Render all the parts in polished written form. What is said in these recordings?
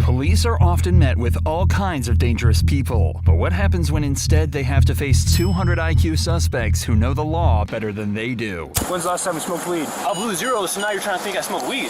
Police are often met with all kinds of dangerous people, but what happens when instead they have to face 200 IQ suspects who know the law better than they do? When's the last time you smoked weed? I blew zeros, so now you're trying to think I smoke weed.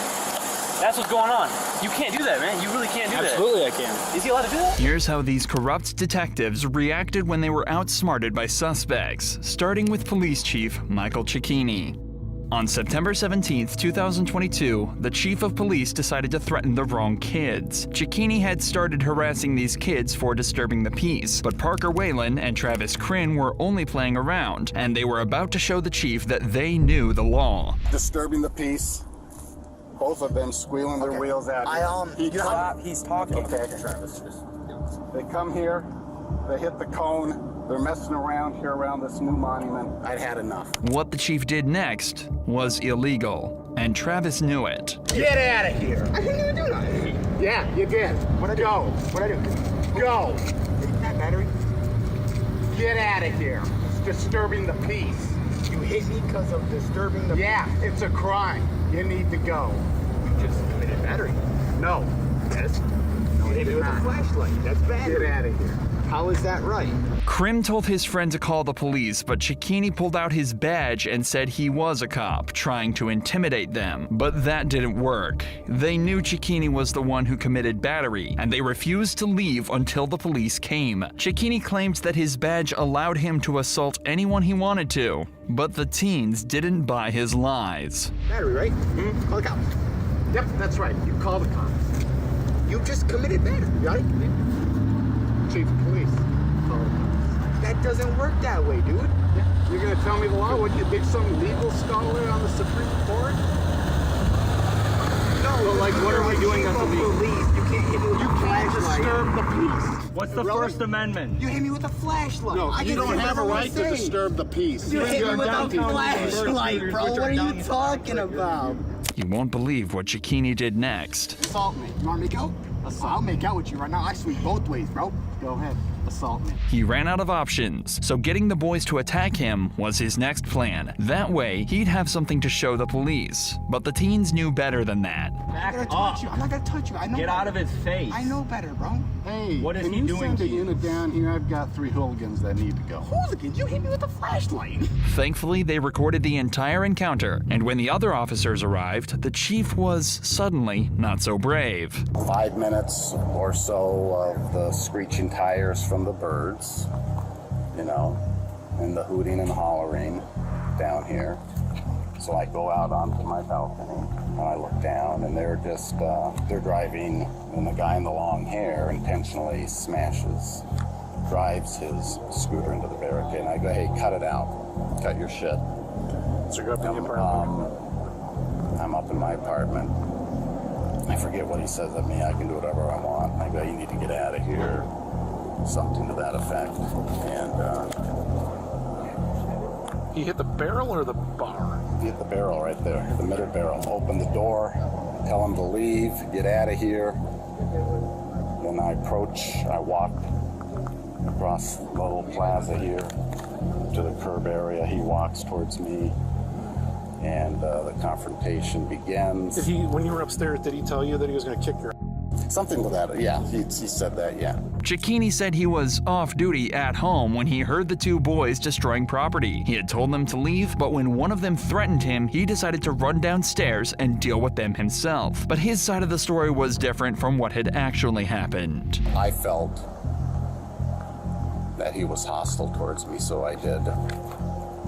That's what's going on. You can't do that, man. You really can't do that. Absolutely I can. Is he allowed to do that? Here's how these corrupt detectives reacted when they were outsmarted by suspects, starting with Police Chief Michael Cecchini. On September 17, 2022, the chief of police decided to threaten the wrong kids. Cecchini had started harassing these kids for disturbing the peace, but Parker Whalen and Travis Crin were only playing around, and they were about to show the chief that they knew the law. Disturbing the peace. Both of them squealing their wheels at me. He's talking. Okay, Travis. They come here, they hit the cone, they're messing around here around this new monument. I'd had enough. What the chief did next was illegal, and Travis knew it. Get out of here! I didn't even do that. Yeah, you did. What'd I do? Go. What'd I do? Go. Isn't that battery? Get out of here. It's disturbing the peace. You hit me because of disturbing the Yeah, it's a crime. You need to go. You just committed battery. No. Yes. No, hit me with a flashlight. That's battery. Get out of here. How is that right? Crim told his friend to call the police, but Cecchini pulled out his badge and said he was a cop, trying to intimidate them. But that didn't work. They knew Cecchini was the one who committed battery, and they refused to leave until the police came. Cecchini claimed that his badge allowed him to assault anyone he wanted to, but the teens didn't buy his lies. Battery, right? Mm-hmm. Call the cops. Yep, that's right. You call the cops. You just committed battery, right? Chief of police. Call the cops. That doesn't work that way, dude. Yeah. You're gonna tell me the law? What, you think some legal scholar on the Supreme Court? No, but like, what are we doing as a legal? Police. You can't hit me with a flashlight. Disturb the peace. What's the First Amendment? You hit me with a flashlight. No, I you can don't see have a what right I'm to saying. disturb the peace. You hit me with a downtown flashlight, bro. What are you talking about? You won't believe what Cecchini did next. Assault me. You want to make out? I'll make out with you right now. I swing both ways, bro. Go ahead. Assault me. He ran out of options, so getting the boys to attack him was his next plan. That way, he'd have something to show the police. But the teens knew better than that. I'm not gonna touch you. I'm not gonna touch you. I know. Get better. out of his face. I know better, bro. Hey, What is can he you doing send to a you? unit down here? I've got 3 hooligans that need to go. Hooligans, you hit me with a flashlight. Thankfully, they recorded the entire encounter, and when the other officers arrived, the chief was suddenly not so brave. 5 minutes or so of the screeching tires from the birds, you know, and the hooting and hollering down here. So I go out onto my balcony and I look down, and they're just, they're driving, and the guy in the long hair intentionally drives his scooter into the barricade. And I go, hey, cut it out. Cut your shit. So you're up in the apartment. I'm up in my apartment. I forget what he says of me. I can do whatever I want. And I go, you need to get out of here. Something to that effect. And He hit the barrel or the bar? he hit the barrel right there, the middle barrel. Open the door, tell him to leave, get out of here. Then I walk across the little plaza here to the curb area. He walks towards me, and the confrontation begins. Did he, when you were upstairs, did he tell you that he was going to kick your ass? Something to that, yeah, he said that, yeah. Cecchini said he was off duty at home when he heard the 2 boys destroying property. He had told them to leave, but when one of them threatened him, he decided to run downstairs and deal with them himself. But his side of the story was different from what had actually happened. I felt that he was hostile towards me, so I did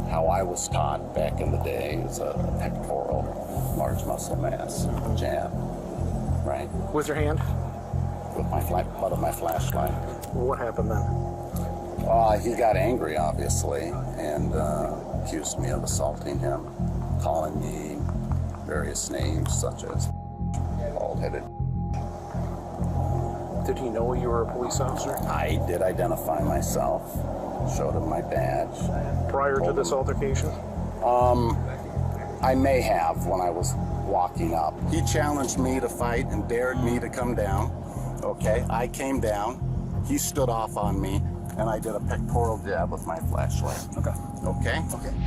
how I was taught back in the day as a pectoral, large muscle mass jab, right? With your hand? With my butt of my flashlight. What happened then? He got angry, obviously, and accused me of assaulting him, calling me various names such as bald-headed. Did he know you were a police officer? I did identify myself, showed him my badge. Prior to this altercation? I may have when I was walking up. He challenged me to fight and dared me to come down. Okay, I came down. He stood off on me, and I did a pictorial jab with my flashlight. Okay.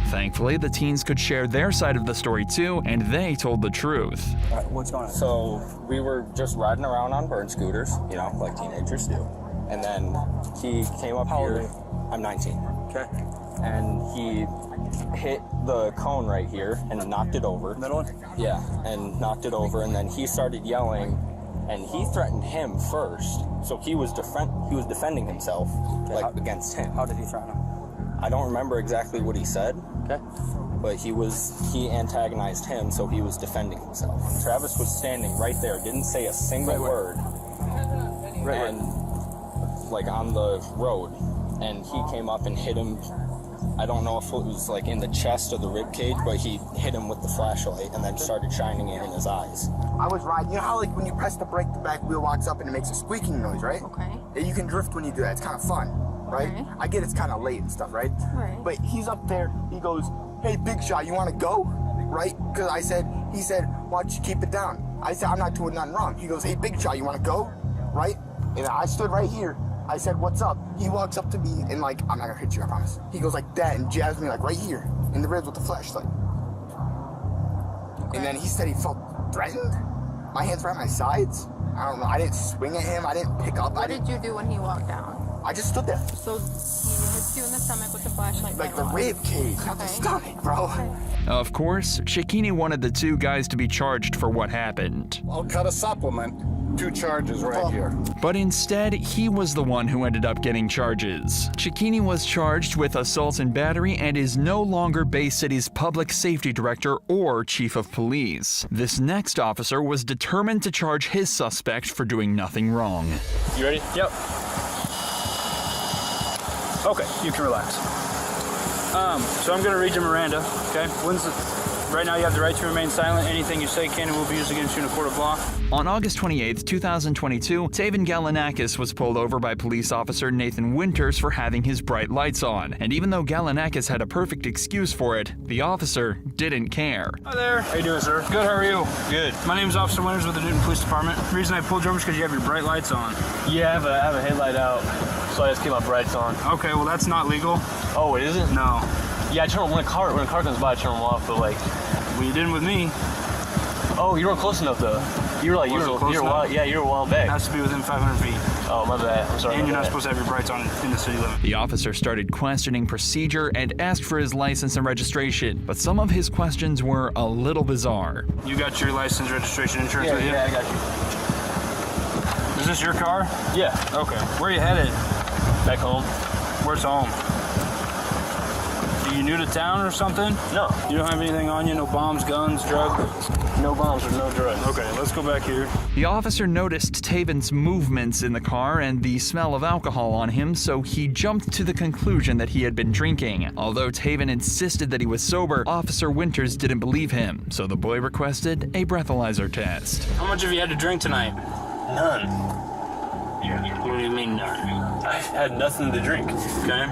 Thankfully, the teens could share their side of the story too, and they told the truth. All right, what's going on? So we were just riding around on burn scooters, you know, like teenagers do. And then he came up How old here. are you? I'm 19. Okay. And he hit the cone right here and knocked it over. Middle one? Yeah, and knocked it over. And then he started yelling, and he threatened him first. So he was defending himself, like against him. How did he threaten him? I don't remember exactly what he said. Okay. But he antagonized him, so he was defending himself. Travis was standing right there, didn't say a single word, and like on the road, and he came up and hit him. I don't know if it was like in the chest or the rib cage, but he hit him with the flashlight and then started shining it in his eyes. I was riding. You know how like when you press the brake, the back wheel locks up and it makes a squeaking noise, right? Okay. Yeah, you can drift when you do that. It's kind of fun, right? Okay. I get it's kind of late and stuff, right? Right. But he's up there. He goes, "Hey, big shot, you want to go?" Right? Because he said, "Why don't you keep it down?" I said, "I'm not doing nothing wrong." He goes, "Hey, big shot, you want to go?" Right? And I stood right here. I said, "What's up?" He walks up to me and like, "I'm not gonna hit you, I promise." He goes like that and jabs me like right here in the ribs with the flashlight. Okay. And then he said he felt threatened. My hands were at my sides. I don't know. I didn't swing at him. I didn't pick up. What did you do when he walked down? I just stood there. So he hits you in the stomach with the flashlight. Like then the what? rib cage, not the Okay. stomach, bro. Of course, Cecchini wanted the two guys to be charged for what happened. I'll cut a supplement. 2 charges right here. But instead, he was the one who ended up getting charges. Cecchini was charged with assault and battery and is no longer Bay City's public safety director or chief of police. This next officer was determined to charge his suspect for doing nothing wrong. You ready? Yep. Okay, you can relax. So I'm gonna read you Miranda, okay? Right now you have the right to remain silent. Anything you say can and will be used against you in a court of law. On August 28, 2022, Taven Galanakis was pulled over by police officer Nathan Winters for having his bright lights on. And even though Galanakis had a perfect excuse for it, the officer didn't care. Hi there. How you doing, sir? Good, how are you? Good. My name's Officer Winters with the Newton Police Department. The reason I pulled you over is because you have your bright lights on. Yeah, I have a headlight out, so I just keep my brights on. Okay, well that's not legal. Oh, it isn't? No. Yeah, I turn when a car comes by, I turn them off. But like, Well, you didn't with me. oh, you weren't close enough though. You were like, you were a while, yeah, you were a while It back. has to be within 500 feet. Oh, my bad. I'm sorry. And you're about not that. supposed to have your brights on in the city limit. The officer started questioning procedure and asked for his license and registration, but some of his questions were a little bizarre. You got your license, registration, insurance with you? Yeah, I got you. Is this your car? Yeah, Okay. Where are you headed? back home. Where's home? Are you new to town or something? No, You don't have anything on you? No bombs, guns, drugs? no bombs or no drugs. Okay, let's go back here. The officer noticed Taven's movements in the car and the smell of alcohol on him, so he jumped to the conclusion that he had been drinking. Although Taven insisted that he was sober, Officer Winters didn't believe him, so the boy requested a breathalyzer test. How much have you had to drink tonight? None. What do you mean none? I had nothing to drink. Okay.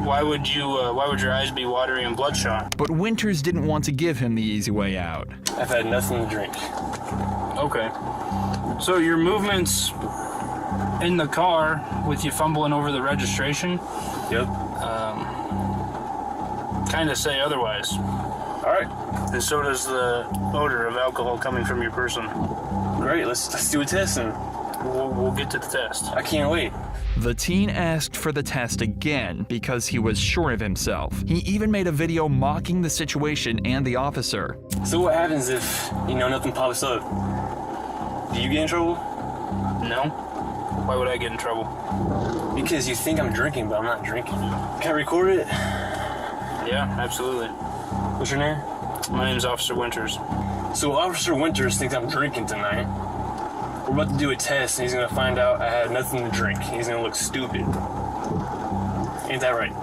Why would your eyes be watery and bloodshot? But Winters didn't want to give him the easy way out. I've had nothing to drink. Okay. So your movements in the car with you fumbling over the registration Yep. kind of say otherwise. All right. And so does the odor of alcohol coming from your person. Great. Let's do a test and We'll get to the test. I can't wait. The teen asked for the test again because he was sure of himself. He even made a video mocking the situation and the officer. So what happens if, nothing pops up? Do you get in trouble? No? Why would I get in trouble? Because you think I'm drinking, but I'm not drinking. Can I record it? Yeah, absolutely. What's your name? My name's Officer Winters. So Officer Winters thinks I'm drinking tonight. We're about to do a test, and he's gonna find out I had nothing to drink. He's gonna look stupid. Ain't that right?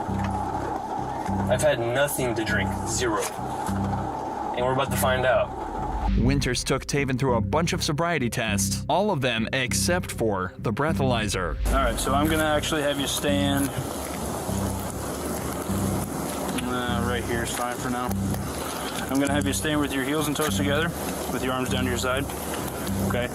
I've had nothing to drink, 0. And we're about to find out. Winters took Taven through a bunch of sobriety tests, all of them except for the breathalyzer. All right, so I'm gonna actually have you stand right here is fine for now. I'm gonna have you stand with your heels and toes together, with your arms down to your side. Okay.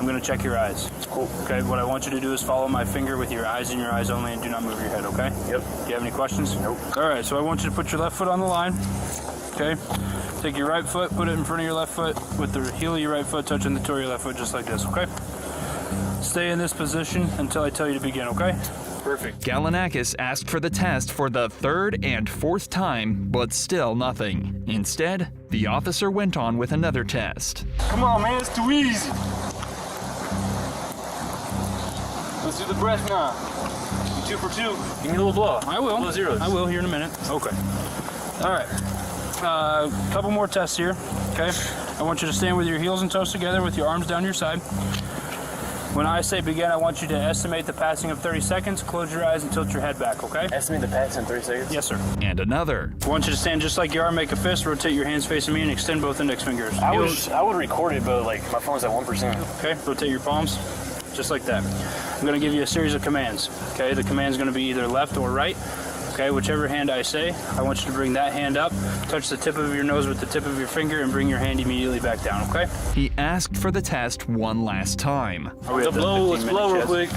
I'm gonna check your eyes. Cool. Okay, what I want you to do is follow my finger with your eyes and your eyes only and do not move your head, okay? Yep. Do you have any questions? Nope. All right, so I want you to put your left foot on the line, okay? Take your right foot, put it in front of your left foot with the heel of your right foot touching the toe of your left foot just like this, okay? Stay in this position until I tell you to begin, okay? Perfect. Galanakis asked for the test for the third and fourth time, but still nothing. Instead, the officer went on with another test. Come on, man, it's too easy. Let's do the breath now. 2 for 2. Give me a little blow. I will. Little zeros. I will here in a minute. Okay. All right. Couple more tests here, okay? I want you to stand with your heels and toes together with your arms down your side. When I say begin, I want you to estimate the passing of 30 seconds, close your eyes and tilt your head back, okay? Estimate the pass in 30 seconds? Yes, sir. And another. I want you to stand just like you are, make a fist, rotate your hands facing me, and extend both index fingers. I would record it, but like my phone's at 1%. Okay, rotate your palms, just like that. I'm gonna give you a series of commands, okay? The command's gonna be either left or right. Okay, whichever hand I say, I want you to bring that hand up, touch the tip of your nose with the tip of your finger, and bring your hand immediately back down, okay? He asked for the test one last time. Let's blow real quick.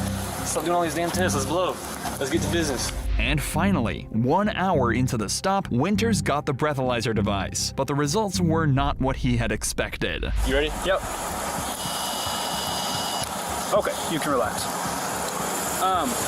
Stop doing all these damn tests, let's blow. Let's get to business. And finally, 1 hour into the stop, Winters got the breathalyzer device, but the results were not what he had expected. You ready? Yep. Okay, you can relax.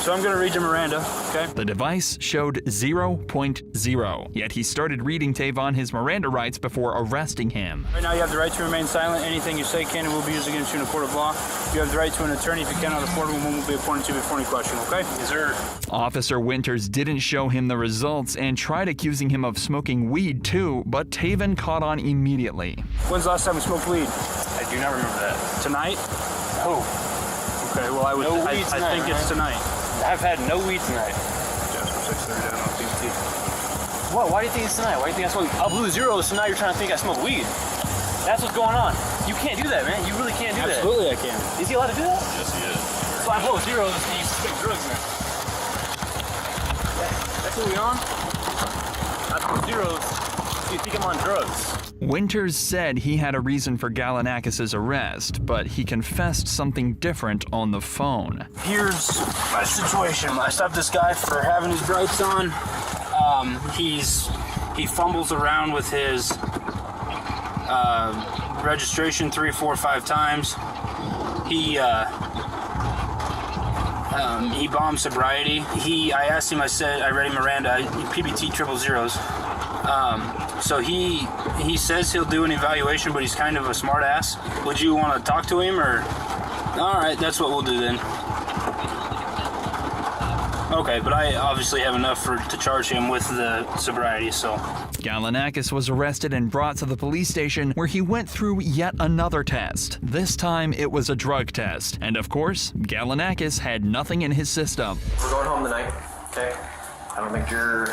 So I'm gonna read you Miranda, okay? The device showed 0.0, yet he started reading Tavon his Miranda rights before arresting him. Right now you have the right to remain silent. Anything you say can and will be used against you in a court of law. You have the right to an attorney. If you cannot afford one, one will be appointed to you before any question, okay? Yes, sir. Officer Winters didn't show him the results and tried accusing him of smoking weed too, but Tavon caught on immediately. When's the last time we smoked weed? I do not remember that. Tonight? Oh, Okay, well I think it's tonight. I've had no weed tonight. What? Why do you think it's tonight? Why do you think I smoke? I blew zeros, so now you're trying to think I smoke weed. That's what's going on. You can't do that, man. You really can't do that. Absolutely I can. Is he allowed to do that? Yes, he is. So I blow zeros and you stick drugs in it. That's what we on? I blow zeros. You think I'm on drugs? Winters said he had a reason for Galanakis' arrest, but he confessed something different on the phone. Here's my situation. I stopped this guy for having his brights on. He fumbles around with his registration 3, 4, 5 times. He bombed sobriety. I asked him, I said, I read him Miranda, PBT 000. So he says he'll do an evaluation, but he's kind of a smart ass. Would you want to talk to him, or? All right, that's what we'll do then. Okay, but I obviously have enough to charge him with the sobriety, so. Galanakis was arrested and brought to the police station where he went through yet another test. This time it was a drug test. And of course, Galanakis had nothing in his system. We're going home tonight, okay? I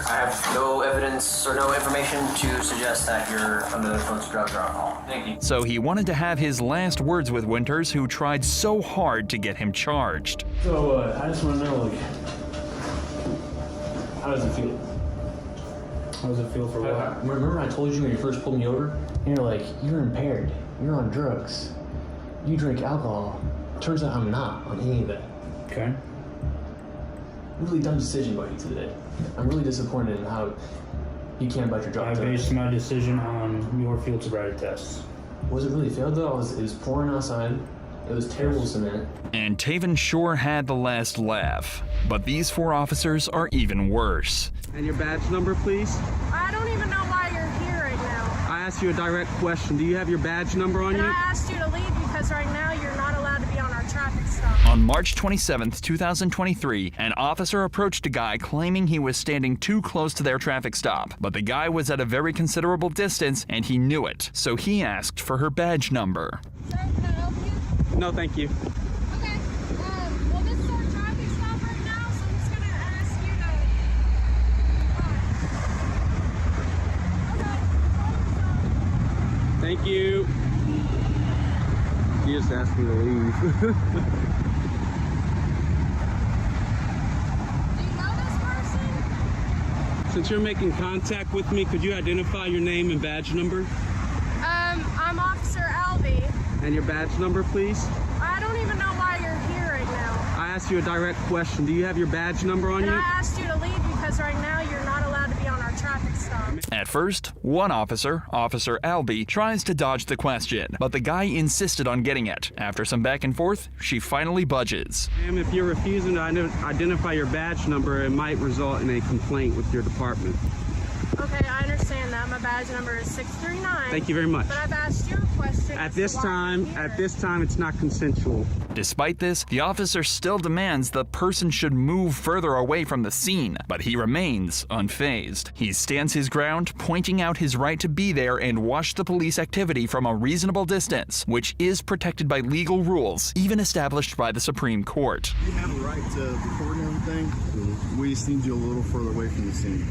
have no evidence or no information to suggest that you're under the influence of drugs or alcohol. Thank you. So he wanted to have his last words with Winters, who tried so hard to get him charged. So, I just want to know, like, how does it feel? How does it feel for what? Remember I told you when you first pulled me over? And you're like, you're impaired. You're on drugs. You drink alcohol. Turns out I'm not on any of that. Okay. Really dumb decision by you today. I'm really disappointed in how you can't bite your drug I test. based my decision on your field sobriety tests. Was it really failed though? It was pouring outside. It was terrible cement. And Tavon sure had the last laugh. But these 4 officers are even worse. And your badge number, please? I don't even know why you're here right now. I asked you a direct question. Do you have your badge number on And you? I asked you to leave because right now you're not allowed to be on our traffic stop. On March 27th, 2023, an officer approached a guy claiming he was standing too close to their traffic stop. But the guy was at a very considerable distance and he knew it. So he asked for her badge number. Sir, can I help you? No, thank you. Okay. Well, this is our traffic stop right now, so I'm just going to ask you to... Thank you. You just asked me to leave. Do you know this person? Since you're making contact with me, could you identify your name and badge number? I'm Officer Albee. And your badge number, please? I don't ask you a direct question. Do you have your badge number on And you? I asked you to leave because right now you're not allowed to be on our traffic stop. At first, one officer, Officer Albee, tries to dodge the question, but the guy insisted on getting it. After some back and forth, she finally budges. Ma'am, if you're refusing to identify your badge number, it might result in a complaint with your department. Okay, I understand that. My badge number is 639. Thank you very much. But I've asked you a question. At this time, it's not consensual. Despite this, the officer still demands the person should move further away from the scene, but he remains unfazed. He stands his ground, pointing out his right to be there and watch the police activity from a reasonable distance, which is protected by legal rules, even established by the Supreme Court. You have a right to record everything. We just need you a little further away from the scene.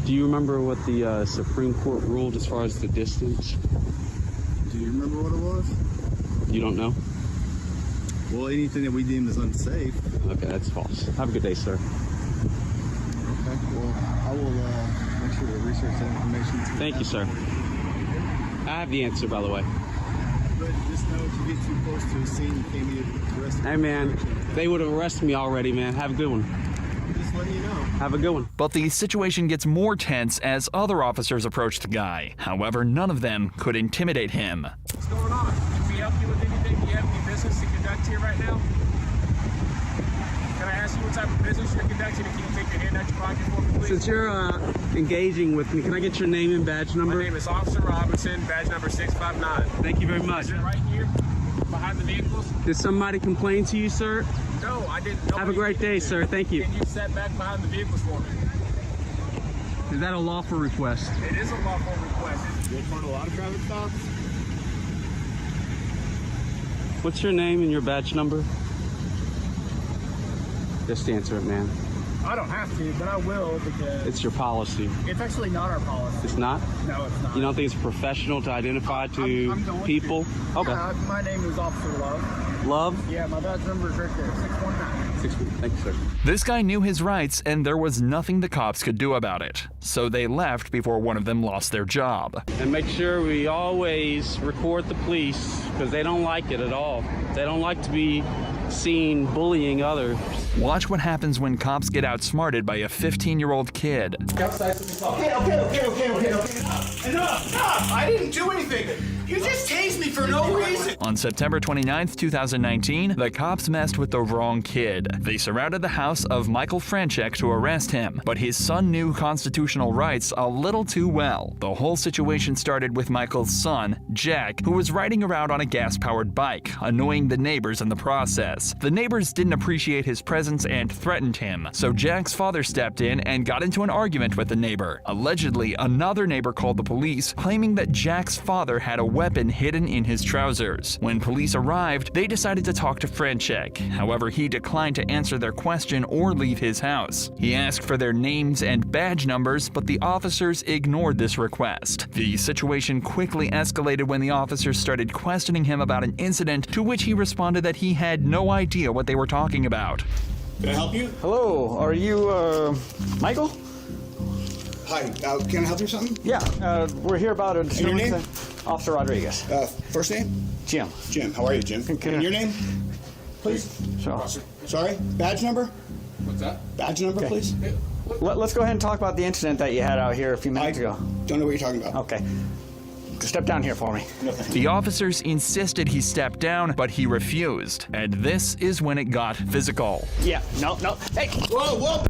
Do you remember what the Supreme Court ruled as far as the distance? Do you remember what it was? You don't know? Well, anything that we deem as unsafe. Okay, that's false. Have a good day, sir. Okay, well, I will make sure to research that information. Thank you, sir. I have the answer, by the way. But just know if you get too close to a scene, you can't be arrested. Hey, man, they would have arrested me already, man. Have a good one. Just letting you know. Have a good one. But the situation gets more tense as other officers approach the guy. However, none of them could intimidate him. What's going on? Can we help you with anything? Do you have any business to conduct here right now? Can I ask you what type of business you're conducting? And can you take your hand out your pocket for me, please? Since you're engaging with me, can I get your name and badge number? My name is Officer Robinson, badge number 659. Thank you very much. Is it right here, behind the vehicles? Did somebody complain to you, sir? No, I didn't. Have a great day, sir. Thank you. Can you set back behind the vehicles for me? Is that a lawful request? It is a lawful request. You'll find a lot of traffic stops. What's your name and your badge number? Just answer it, man. I don't have to, but I will because It's your policy. it's actually not our policy. It's not? No, it's not. You don't think it's professional to identify to I'm going people? to. Okay. Yeah, my name is Officer Love. Love? Yeah, my badge number is right there, 619. Thank you, sir. This guy knew his rights, and there was nothing the cops could do about it. So they left before one of them lost their job. And make sure we always record the police because they don't like it at all. They don't like to be seen bullying others. Watch what happens when cops get outsmarted by a 15-year-old kid. Okay. Enough! I didn't do anything. You just tased me for no reason. On September 29th, 2019, the cops messed with the wrong kid. They surrounded the house of Michael Franchek to arrest him, but his son knew constitutional rights a little too well. The whole situation started with Michael's son, Jack, who was riding around on a gas-powered bike, annoying the neighbors in the process. The neighbors didn't appreciate his presence and threatened him, so Jack's father stepped in and got into an argument with the neighbor. Allegedly, another neighbor called the police, claiming that Jack's father had a weapon hidden in his trousers. When police arrived, they decided to talk to Franchek. However, he declined to answer their question or leave his house. He asked for their names and badge numbers, but the officers ignored this request. The situation quickly escalated when the officers started questioning him about an incident, to which he responded that he had no idea what they were talking about. Can I help you? Hello, are you, Michael? Hi, can I help you with something? Yeah, we're here about a your name? Officer Rodriguez. First name? Jim. Jim, how are you, Jim? And your name? Please? Sure. Sorry, badge number? What's that? Badge number, please? Let's go ahead and talk about the incident that you had out here a few minutes ago. Don't know what you're talking about. Okay. Step down here for me. No, thank you. The officers insisted he step down, but he refused, and this is when it got physical. Yeah, no. Hey! Whoa!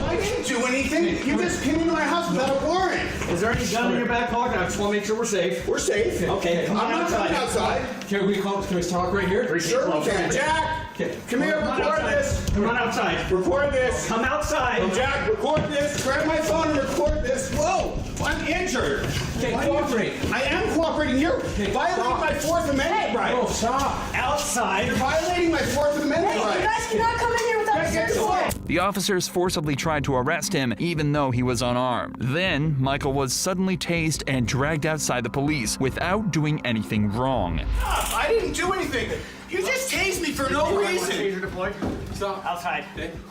I didn't do anything. You just came into my house without a warrant. Is there any gun in your back pocket? I just want to make sure we're safe. We're safe. Okay, I'm not coming outside. Can we talk right here? Sure we can. Jack, come here, record this. Come on outside. Record this. Come outside. Jack, record this. Grab my phone and record this. Whoa! I'm injured. Okay, cooperate. I am cooperating. You're violating my Fourth Amendment right. Oh, stop. Outside. You're violating my Fourth Amendment right. You guys cannot come in here without a search warrant. The officers forcibly tried to arrest him, even though he was unarmed. Then, Michael was suddenly tased and dragged outside the police without doing anything wrong. I didn't do anything. You just tased me for no reason. Stop. Outside.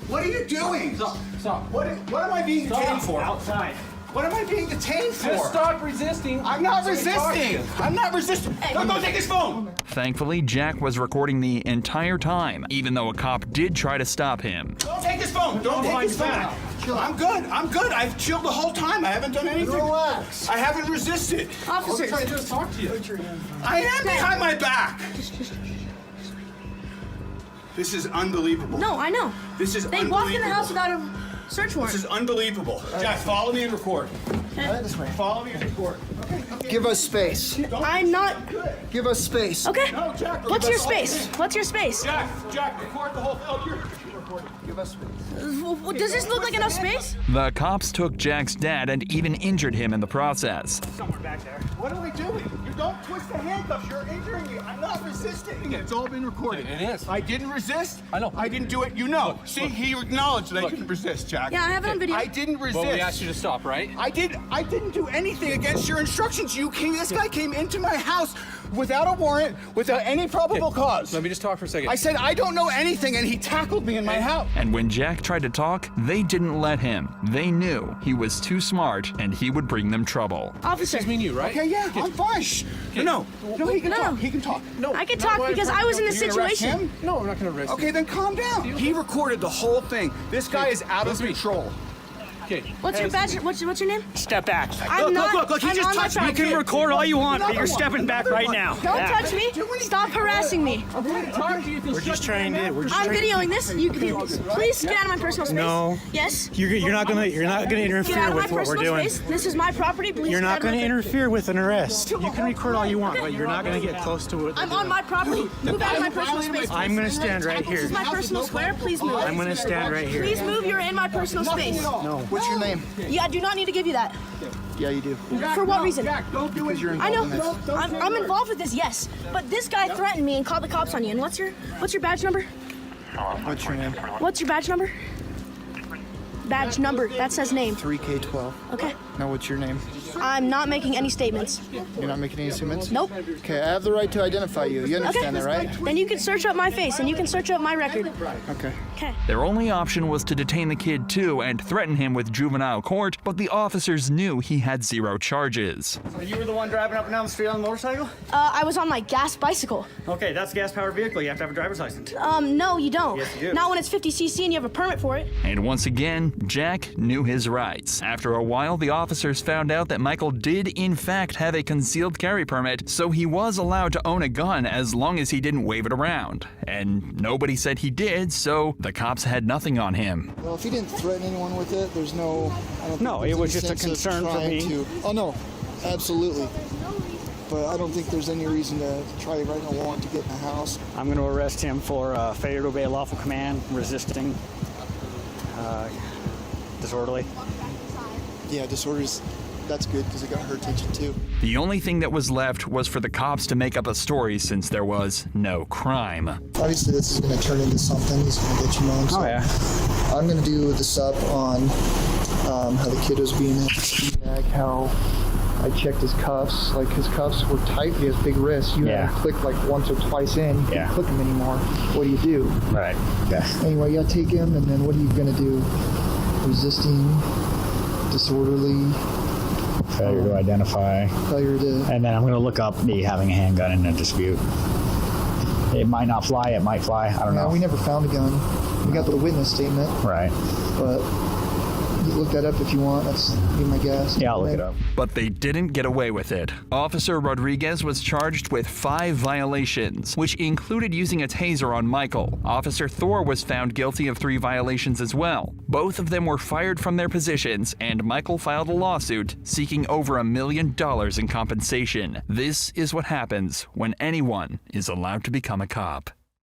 What are you doing? Stop. What am I being detained for? Outside. What am I being detained for? Just stop resisting. I'm not resisting. I'm not resisting. Don't take his phone. Thankfully, Jack was recording the entire time, even though a cop did try to stop him. Don't take his phone. Don't take his phone. I'm good. I'm good. I've chilled the whole time. I haven't done anything. Relax. I haven't resisted. Officer, I'm trying to just talk to you. I am behind my back. This is unbelievable. No, I know. This is They unbelievable. walked in the house without a search warrant. This is unbelievable. Jack, follow me and record. Okay. This way. Follow me and record. Give us space. I'm not. Give us space. Okay. No, Jack. What's your space? What's your space? Jack, record the whole thing. Oh, you're recording. Give us space. Does this look like enough space? The cops took Jack's dad and even injured him in the process. Somewhere back there. What am I doing? You don't twist the handcuffs. You're injuring me. I'm not resisting. It's all been recorded. It is. I didn't resist. I know. I didn't do it. You know. See, he acknowledged that I didn't resist, Jack. Yeah, I have it on video. I didn't resist. Well, we asked you to stop, right? I didn't do anything against your instructions. This guy came into my house without a warrant, without any probable cause. Let me just talk for a second. I said, I don't know anything, and he tackled me in my house. And when Jack tried to talk, they didn't let him. They knew he was too smart and he would bring them trouble. Officer. It's me and you, right? Okay, yeah, I'm fine. Shh. No, he can talk. He can talk. No, I can talk because I was in the You're gonna arrest situation. him? No, we're not going to arrest you. Okay, then calm down. He recorded the whole thing. This guy is out of control. Okay. What's your badge? What's your name? Step back. I'm not. Look, he I'm just on my touched me. property. You can record all you want, but you're stepping back right now. Don't touch me. Stop harassing me. We're just trying to. I'm videoing this. You can please get out of my personal space. No. Yes. You're not gonna Get out interfere of my with what we're personal doing. space. This is my property. Please. You're get not out of gonna my- interfere with an arrest. You can record all you want, but you're not gonna get close to it. I'm on my property. Move out of my personal space. I'm gonna stand right This is here. my personal square. Please move. I'm gonna stand right here. Please move. You're in my personal space. No. What's your name? Yeah, I do not need to give you that. Yeah, you do. For what reason? Because you're I know. involved in this. I'm involved with this, yes. But this guy threatened me and called the cops on you. And what's your badge number? What's your name? What's your badge number? Badge number. That says name. 3K12. Okay. Now, what's your name? I'm not making any statements. You're not making any statements? Nope. Okay, I have the right to identify you. You understand that, right? Then you can search up my face and you can search up my record. Okay. Okay. Their only option was to detain the kid too and threaten him with juvenile court, but the officers knew he had 0 charges. So you were the one driving up and down the street on the motorcycle? I was on my gas bicycle. Okay, that's a gas-powered vehicle. You have to have a driver's license. No, you don't. Yes, you do. Not when it's 50cc and you have a permit for it. And once again, Jack knew his rights. After a while, the officers found out that Michael did in fact have a concealed carry permit, so he was allowed to own a gun as long as he didn't wave it around. And nobody said he did, so the cops had nothing on him. Well, if he didn't threaten anyone with it, there's no... I don't No, think it was there's just a any sense of concern for trying me. to- Oh, no. Absolutely. But I don't think there's any reason to try to write a warrant to get in the house. I'm going to arrest him for failure to obey a lawful command, resisting, disorderly. Yeah, disorders, that's good because it got her attention too. The only thing that was left was for the cops to make up a story since there was no crime. Obviously, this is going to turn into something. He's going to get you known. So I'm going to do this up on how the kid was being in the speed bag, how I checked his cuffs. Like, his cuffs were tight. He has big wrists. You have to click like once or twice in. You can't click him anymore. What do you do? Right. Yeah. Anyway, you got to take him, and then what are you going to do? Resisting, disorderly, Failure to identify. failure to... And then I'm going to look up me having a handgun in a dispute. It might not fly. It might fly. I don't know. We never found a gun. We got the witness statement. Right. But you look that up if you want. That's be my guess. Yeah, I'll look it up. But they didn't get away with it. Officer Rodriguez was charged with 5 violations, which included using a taser on Michael. Officer Thor was found guilty of 3 violations as well. Both of them were fired from their positions, and Michael filed a lawsuit seeking over $1 million in compensation. This is what happens when anyone is allowed to become a cop.